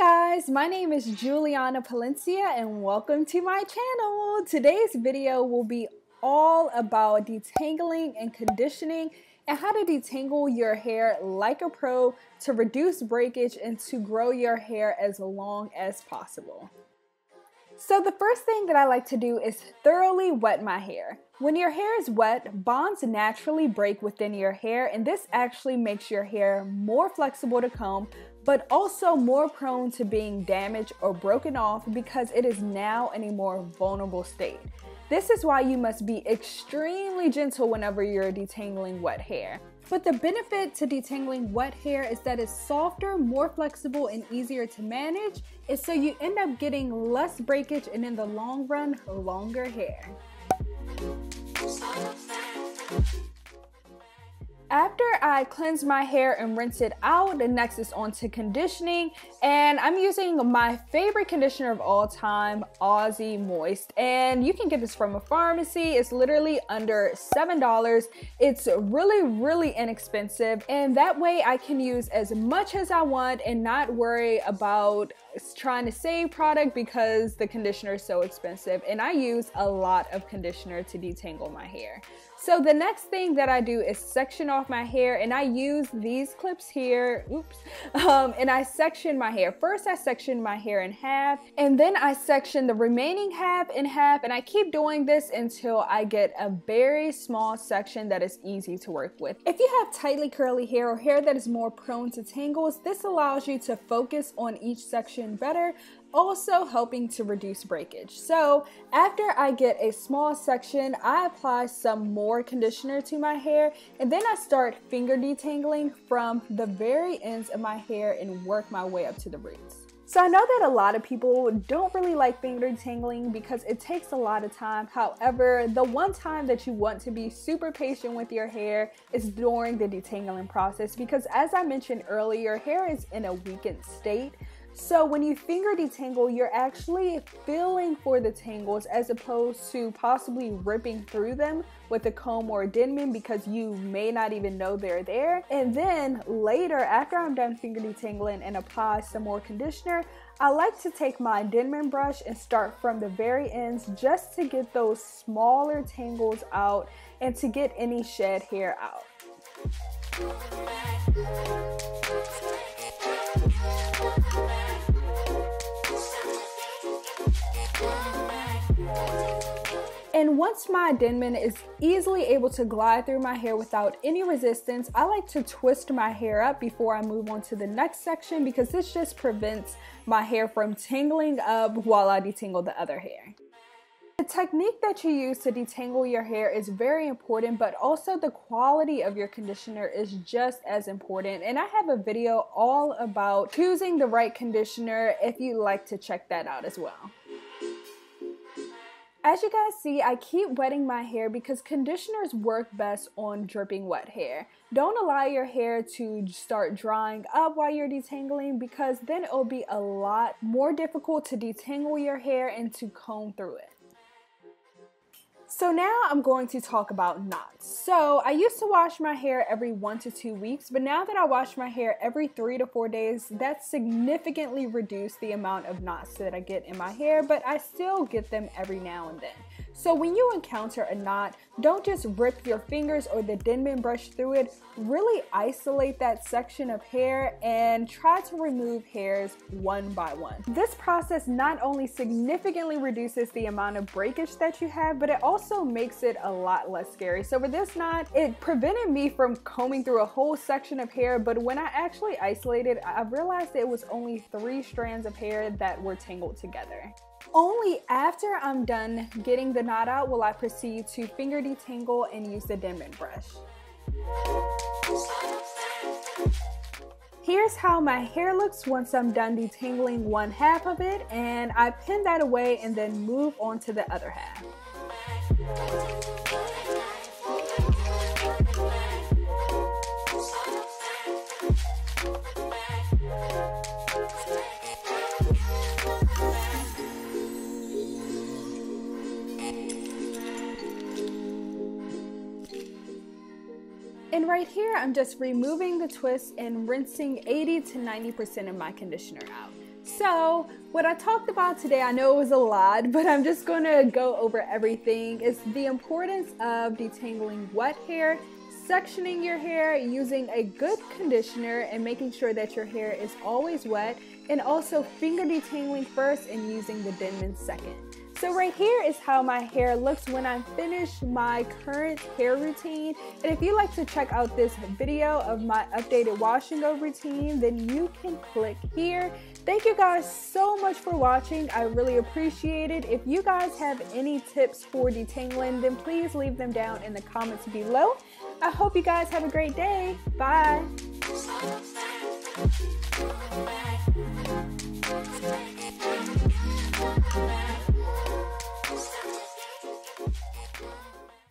Guys, my name is Jewellianna Palencia and welcome to my channel. Today's video will be all about detangling and conditioning and how to detangle your hair like a pro to reduce breakage and to grow your hair as long as possible. So the first thing that I like to do is thoroughly wet my hair. When your hair is wet, bonds naturally break within your hair, and this actually makes your hair more flexible to comb, but also more prone to being damaged or broken off because it is now in a more vulnerable state. This is why you must be extremely gentle whenever you're detangling wet hair. But the benefit to detangling wet hair is that it's softer, more flexible, and easier to manage, and so you end up getting less breakage and in the long run, longer hair. After I cleanse my hair and rinse it out, the next is on to conditioning, and I'm using my favorite conditioner of all time, Aussie Moist, and you can get this from a pharmacy. It's literally under $7. It's really inexpensive, and that way I can use as much as I want and not worry about trying to save product because the conditioner is so expensive, and I use a lot of conditioner to detangle my hair. So the next thing that I do is section off my hair, and I use these clips here, and I section my hair. First I section my hair in half, and then I section the remaining half in half, and I keep doing this until I get a very small section that is easy to work with. If you have tightly curly hair or hair that is more prone to tangles, this allows you to focus on each section better, also helping to reduce breakage. So after I get a small section, I apply some more conditioner to my hair, and then I start finger detangling from the very ends of my hair and work my way up to the roots. So I know that a lot of people don't really like finger detangling because it takes a lot of time. However, the one time that you want to be super patient with your hair is during the detangling process, because as I mentioned earlier, your hair is in a weakened state. So when you finger detangle, you're actually feeling for the tangles as opposed to possibly ripping through them with a comb or a Denman because you may not even know they're there. And then later, after I'm done finger detangling and apply some more conditioner, I like to take my Denman brush and start from the very ends just to get those smaller tangles out and to get any shed hair out. And once my Denman is easily able to glide through my hair without any resistance, I like to twist my hair up before I move on to the next section because this just prevents my hair from tangling up while I detangle the other hair. The technique that you use to detangle your hair is very important, but also the quality of your conditioner is just as important. And I have a video all about choosing the right conditioner if you'd like to check that out as well. As you guys see, I keep wetting my hair because conditioners work best on dripping wet hair. Don't allow your hair to start drying up while you're detangling because then it'll be a lot more difficult to detangle your hair and to comb through it. So now I'm going to talk about knots. So I used to wash my hair every 1 to 2 weeks, but now that I wash my hair every 3 to 4 days, that significantly reduced the amount of knots that I get in my hair, but I still get them every now and then. So when you encounter a knot, don't just rip your fingers or the Denman brush through it. Really isolate that section of hair and try to remove hairs one by one. This process not only significantly reduces the amount of breakage that you have, but it also makes it a lot less scary. So with this knot, it prevented me from combing through a whole section of hair, but when I actually isolated, I realized it was only 3 strands of hair that were tangled together. Only after I'm done getting the knot out will I proceed to finger detangle and use the Denman brush. Here's how my hair looks once I'm done detangling one half of it, and I pin that away and then move on to the other half. And right here, I'm just removing the twist and rinsing 80 to 90% of my conditioner out. So what I talked about today, I know it was a lot, but I'm just going to go over everything. It's the importance of detangling wet hair, sectioning your hair, using a good conditioner, and making sure that your hair is always wet, and also finger detangling first and using the Denman second. So right here is how my hair looks when I finish my current hair routine. And if you'd like to check out this video of my updated wash and go routine, then you can click here. Thank you guys so much for watching. I really appreciate it. If you guys have any tips for detangling, then please leave them down in the comments below. I hope you guys have a great day. Bye.